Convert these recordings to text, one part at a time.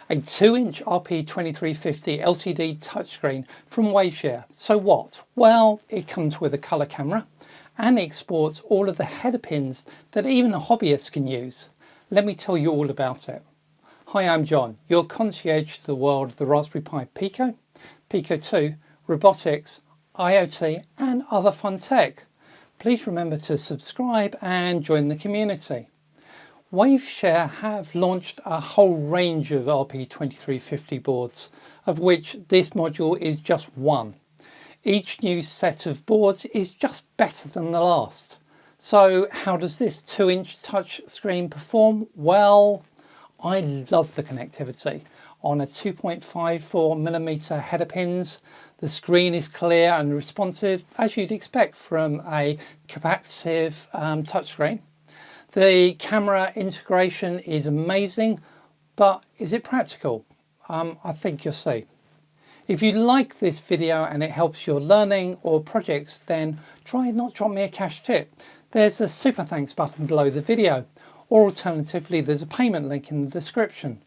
A 2-inch RP2350 LCD touchscreen from Waveshare. So what? Well, it comes with a colour camera and exports all of the header pins that even a hobbyist can use. Let me tell you all about it. Hi, I'm John, your concierge to the world of the Raspberry Pi Pico, Pico 2, robotics, IoT and other fun tech. Please remember to subscribe and join the community. Waveshare have launched a whole range of RP2350 boards, of which this module is just one. Each new set of boards is just better than the last. So how does this 2-inch touchscreen perform? Well, I love the connectivity. On a 2.54mm header pins, the screen is clear and responsive, as you'd expect from a capacitive touchscreen. The camera integration is amazing, but is it practical? I think you'll see. If you like this video and it helps your learning or projects, then try not drop me a cash tip. There's a super thanks button below the video, or alternatively there's a payment link in the description.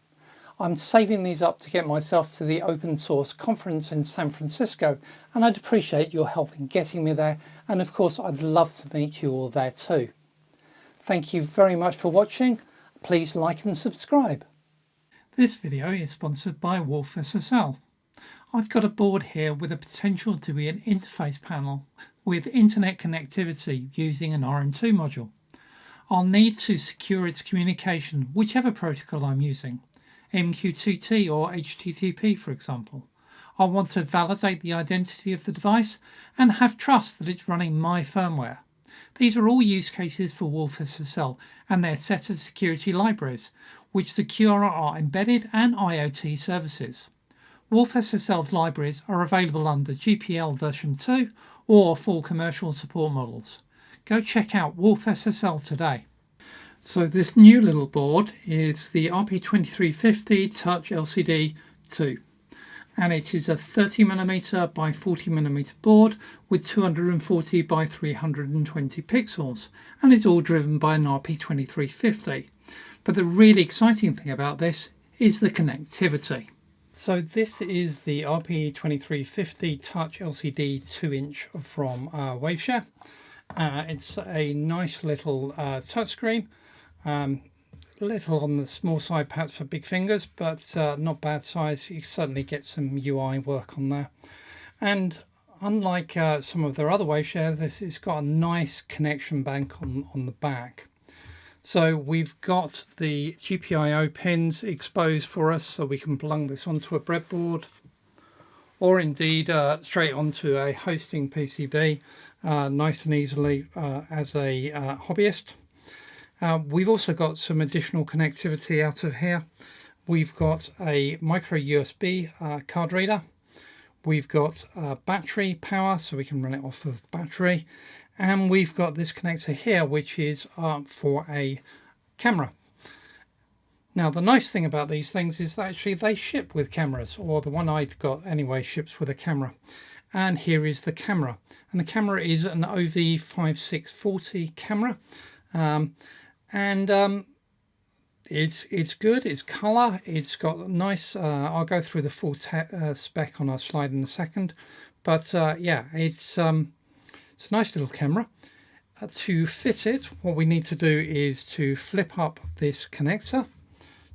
I'm saving these up to get myself to the open source conference in San Francisco, and I'd appreciate your help in getting me there, and of course I'd love to meet you all there too. Thank you very much for watching. Please like and subscribe. This video is sponsored by WolfSSL. I've got a board here with a potential to be an interface panel with internet connectivity using an RM2 module. I'll need to secure its communication, whichever protocol I'm using, MQTT or HTTP for example. I'll want to validate the identity of the device and have trust that it's running my firmware. These are all use cases for WolfSSL and their set of security libraries, which secure our embedded and IoT services. WolfSSL's libraries are available under GPL version 2 or full commercial support models. Go check out WolfSSL today. So this new little board is the RP2350 Touch LCD 2. And it is a 30mm by 40mm board with 240 by 320 pixels, and it's all driven by an RP2350. But the really exciting thing about this is the connectivity. So this is the RP2350 Touch LCD 2-inch from Waveshare. It's a nice little touchscreen. Little on the small side perhaps for big fingers, but not bad size. You certainly get some UI work on there. And unlike some of their other Waveshare, this has got a nice connection bank on the back. So we've got the GPIO pins exposed for us, so we can plug this onto a breadboard or indeed straight onto a hosting PCB nice and easily as a hobbyist. We've also got some additional connectivity out of here. We've got a micro USB card reader. We've got battery power, so we can run it off of battery. And we've got this connector here, which is for a camera. Now, the nice thing about these things is that actually they ship with cameras, or the one I've got anyway ships with a camera. And here is the camera. And the camera is an OV5640 camera. It's good, it's color, it's got nice, I'll go through the full spec on our slide in a second, but yeah, it's a nice little camera. To fit it, what we need to do is to flip up this connector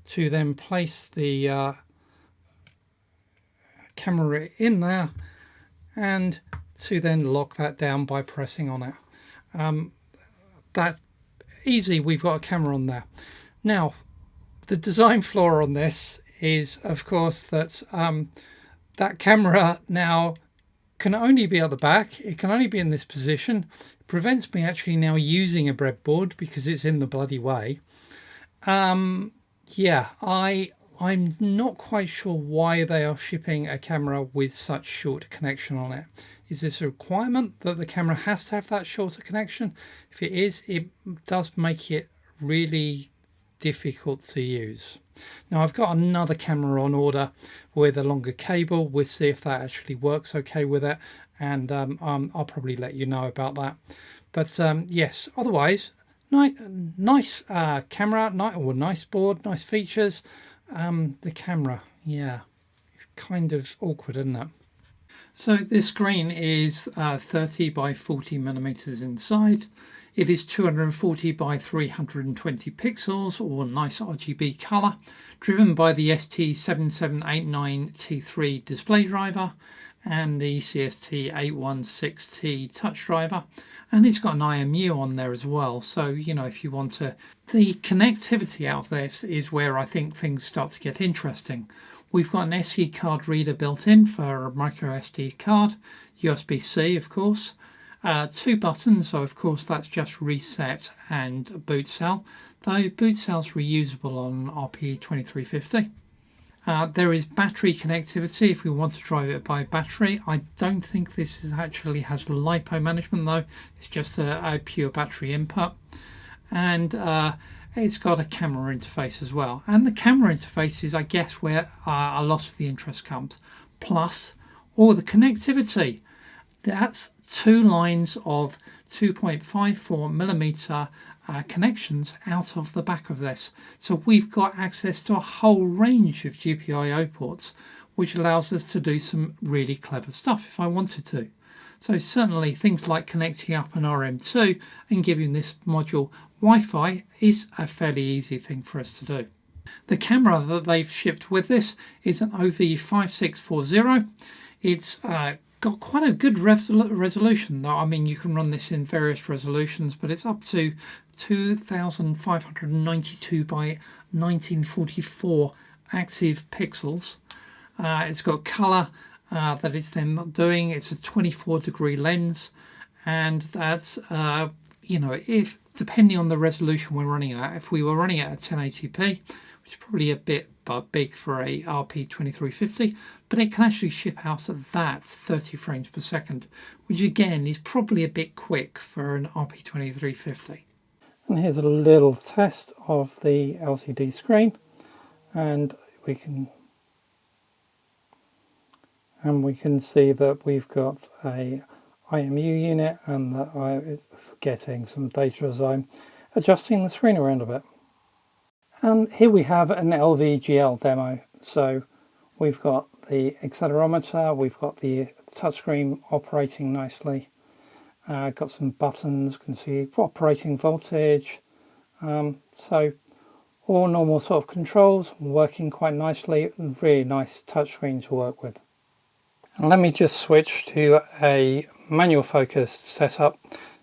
to then place the camera in there and to then lock that down by pressing on it. That easy, we've got a camera on there. Now, the design flaw on this is, of course, that that camera now can only be at the back. It can only be in this position. It prevents me actually now using a breadboard because it's in the bloody way. Yeah, I'm not quite sure why they are shipping a camera with such short connection on it. Is this a requirement that the camera has to have that shorter connection? If it is, it does make it really difficult to use. Now, I've got another camera on order with a longer cable. We'll see if that actually works okay with it, and I'll probably let you know about that. But yes, otherwise, nice camera, nice board, nice features. The camera, yeah, it's kind of awkward, isn't it? So this screen is 30 by 40 millimeters inside. It is 240 by 320 pixels, or nice RGB color, driven by the ST7789T3 display driver and the CST816T touch driver, and it's got an IMU on there as well. So, you know, if you want to, the connectivity out of this is where I think things start to get interesting. We've got an SD card reader built in for a micro SD card, USB-C of course, 2 buttons, so of course that's just reset and boot cell, though boot cell's reusable on RP2350. There is battery connectivity if we want to drive it by battery. I don't think this actually has LiPo management though, it's just a pure battery input. And it's got a camera interface as well. And the camera interface is, I guess, where a lot of the interest comes. Plus, all the connectivity. That's 2 lines of 2.54 millimeter connections out of the back of this. So we've got access to a whole range of GPIO ports, which allows us to do some really clever stuff if I wanted to. So certainly things like connecting up an RM2 and giving this module Wi-Fi is a fairly easy thing for us to do. The camera that they've shipped with this is an OV5640. It's got quite a good resolution though. I mean, you can run this in various resolutions, but it's up to 2592 by 1944 active pixels. It's got color that it's then not doing. It's a 24-degree lens, and that's you know, if depending on the resolution we're running at, if we were running at a 1080p, which is probably a bit big for a RP2350, but it can actually ship out at that 30 frames per second, which again is probably a bit quick for an RP2350. And here's a little test of the LCD screen, and we can see that we've got a IMU unit and that it's getting some data as I'm adjusting the screen around a bit. And here we have an LVGL demo. So we've got the accelerometer, we've got the touchscreen operating nicely, got some buttons, you can see operating voltage, so all normal sort of controls working quite nicely, really nice touchscreen to work with. And let me just switch to a manual focus setup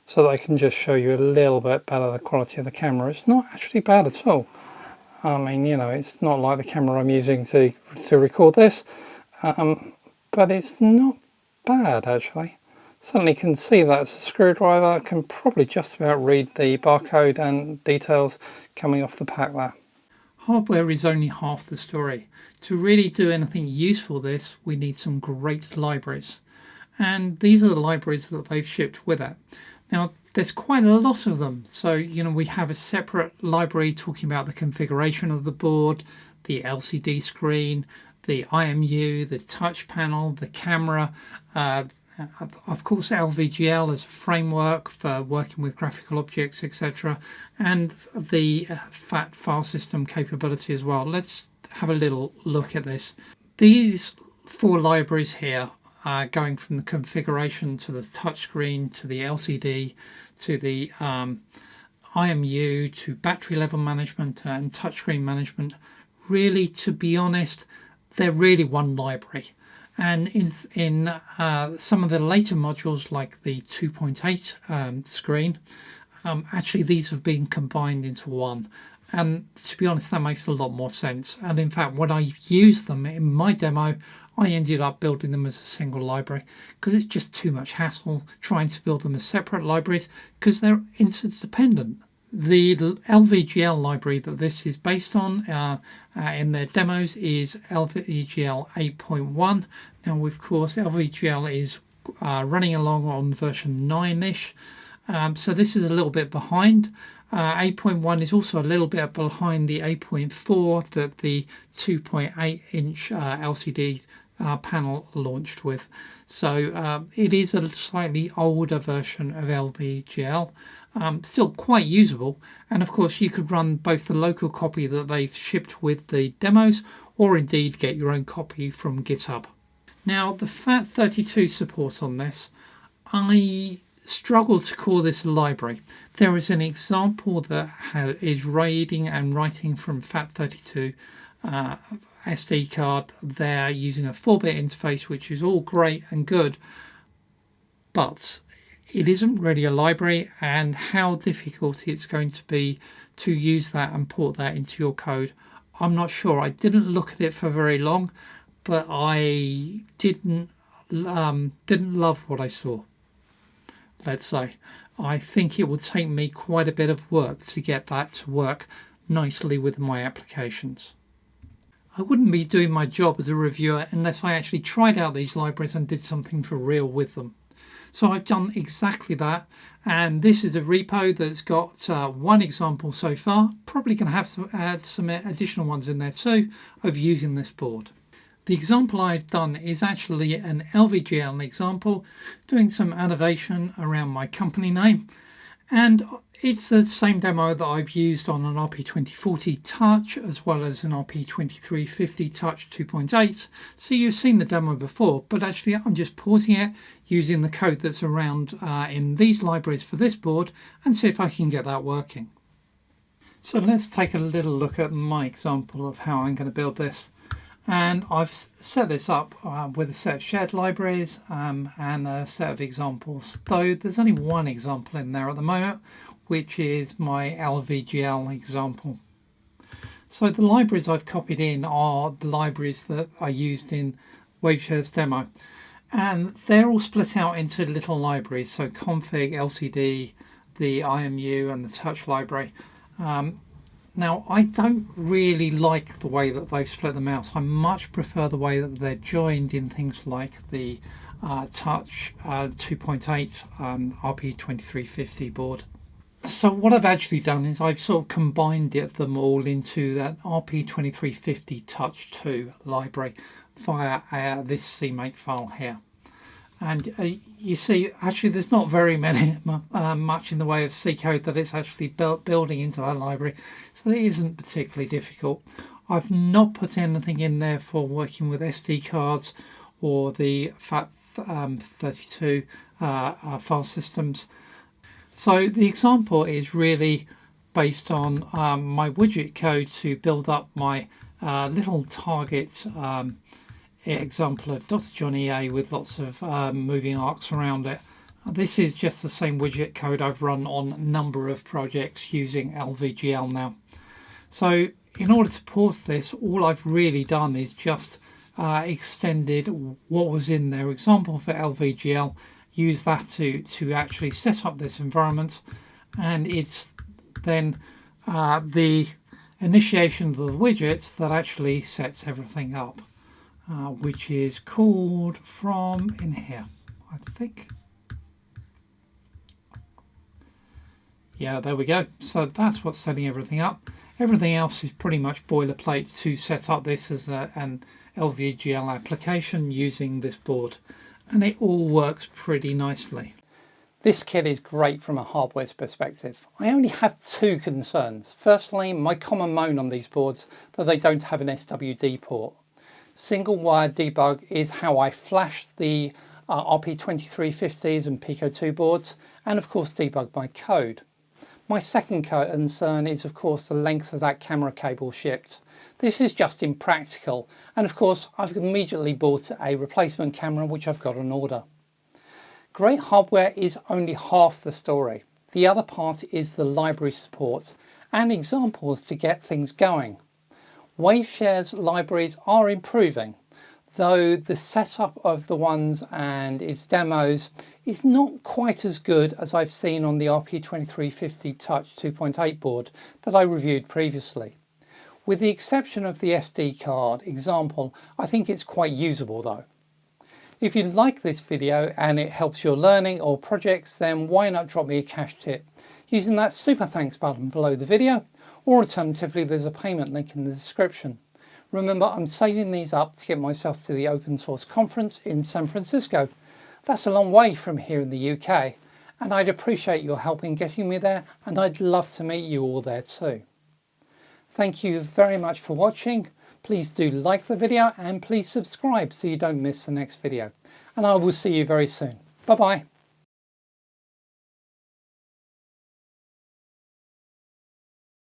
so that I can just show you a little bit better the quality of the camera. It's not actually bad at all. I mean, you know, it's not like the camera I'm using to record this, but it's not bad actually. Certainly can see that it's a screwdriver. I can probably just about read the barcode and details coming off the pack there. Hardware is only half the story. To really do anything useful with this, we need some great libraries. And these are the libraries that they've shipped with it. Now, there's quite a lot of them. So, you know, we have a separate library talking about the configuration of the board, the LCD screen, the IMU, the touch panel, the camera, of course LVGL as a framework for working with graphical objects, etc., and the FAT file system capability as well. Let's have a little look at this. These 4 libraries here are going from the configuration to the touchscreen to the LCD to the IMU to battery level management and touchscreen management. Really, to be honest, they're really one library. And in some of the later modules, like the 2.8 screen, actually these have been combined into one. And to be honest, that makes a lot more sense. And in fact, when I used them in my demo, I ended up building them as a single library because it's just too much hassle trying to build them as separate libraries because they're interdependent. The LVGL library that this is based on in their demos is LVGL 8.1. Now, of course, LVGL is running along on version 9-ish, so this is a little bit behind. 8.1 is also a little bit behind the 8.4 that the 2.8-inch LCD panel launched with. So it is a slightly older version of LVGL. Still quite usable, and of course you could run both the local copy that they've shipped with the demos, or indeed get your own copy from GitHub. Now the FAT32 support on this, I struggle to call this a library. There is an example that is reading and writing from FAT32 SD card there using a 4-bit interface, which is all great and good, but it isn't really a library, and how difficult it's going to be to use that and port that into your code, I'm not sure. I didn't look at it for very long, but I didn't love what I saw. Let's say I think it would take me quite a bit of work to get that to work nicely with my applications. I wouldn't be doing my job as a reviewer unless I actually tried out these libraries and did something for real with them. So I've done exactly that, and this is a repo that's got one example so far. Probably going to have to add some additional ones in there too of using this board. The example I've done is actually an LVGL example, doing some innovation around my company name, and it's the same demo that I've used on an RP2040 Touch as well as an RP2350 Touch 2.8. So you've seen the demo before, but actually I'm just porting it using the code that's around in these libraries for this board and see if I can get that working. So let's take a little look at my example of how I'm going to build this. And I've set this up with a set of shared libraries and a set of examples, though there's only one example in there at the moment, which is my LVGL example. So the libraries I've copied in are the libraries that I used in Waveshare's demo, and they're all split out into little libraries, so config, LCD, the IMU and the touch library. Now I don't really like the way that they've split them out. I much prefer the way that they're joined in things like the Touch 2.8 RP2350 board. So what I've actually done is I've sort of combined them all into that RP2350 Touch 2 library via this CMake file here. And you see, actually there's not very much in the way of C code that it's actually building into that library, so it isn't particularly difficult. I've not put anything in there for working with SD cards or the FAT32 file systems. So the example is really based on my widget code to build up my little target example of Dr Jon EA with lots of moving arcs around it. This is just the same widget code I've run on a number of projects using LVGL now. So in order to port this, all I've really done is just extended what was in their example for LVGL, use that to actually set up this environment, and it's then the initiation of the widgets that actually sets everything up. Which is called from in here, I think. Yeah, there we go. So that's what's setting everything up. Everything else is pretty much boilerplate to set up this as an LVGL application using this board, and it all works pretty nicely. This kit is great from a hardware perspective. I only have two concerns. Firstly, my common moan on these boards that they don't have an SWD port. Single wire debug is how I flash the RP2350s and Pico 2 boards, and of course debug my code. My second concern is of course the length of that camera cable shipped. This is just impractical, and of course I've immediately bought a replacement camera which I've got on order. Great hardware is only half the story. The other part is the library support and examples to get things going. Waveshare's libraries are improving, though the setup of the ones and its demos is not quite as good as I've seen on the RP2350 Touch 2.8 board that I reviewed previously. With the exception of the SD card example, I think it's quite usable though. If you like this video and it helps your learning or projects, then why not drop me a cash tip using that super thanks button below the video, or alternatively there's a payment link in the description. Remember, I'm saving these up to get myself to the open source conference in San Francisco. That's a long way from here in the UK, and I'd appreciate your help in getting me there, and I'd love to meet you all there too. Thank you very much for watching. Please do like the video and please subscribe so you don't miss the next video. And I will see you very soon. Bye bye.